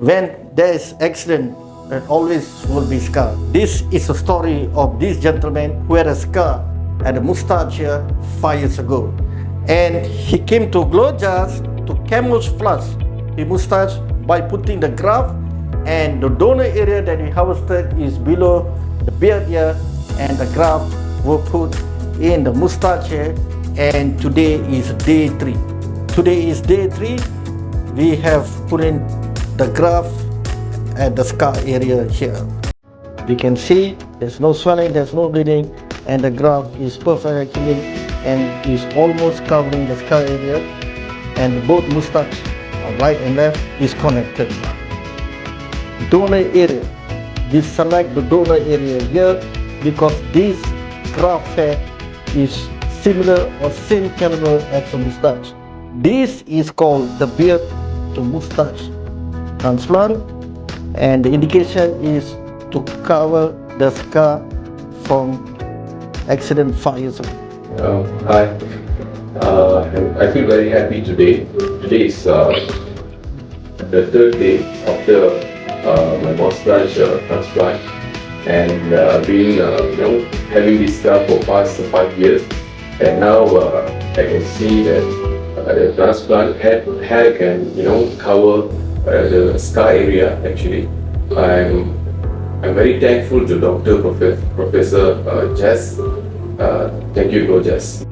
when there is accident, there always will be scar. This is a story of this gentleman who had a scar at the Mustache here 5 years ago. And he came to Glojas to camouflage the mustache by putting the graft, and the donor area that we harvested is below the beard here, and the graft were put in the mustache here, and today is day 3. Today is day 3. We have put in the graft at the scar area here. We can see there's no swelling, there's no bleeding, and the graft is perfectly clean and is almost covering the scar area, and both mustache right and left is connected. Donor area, we select the donor area here because this graft head is similar or same caliber as the mustache. This is called the beard to mustache transplant, and the indication is to cover the scar from accident 5 years ago. Hi, I feel very happy today. Today is the 3rd day after my mustache transplant, and having this scar for past 5 years, and now I can see that the transplant hair can cover the scar area. Actually, I'm very thankful to Professor Jess. Thank you, Glojas.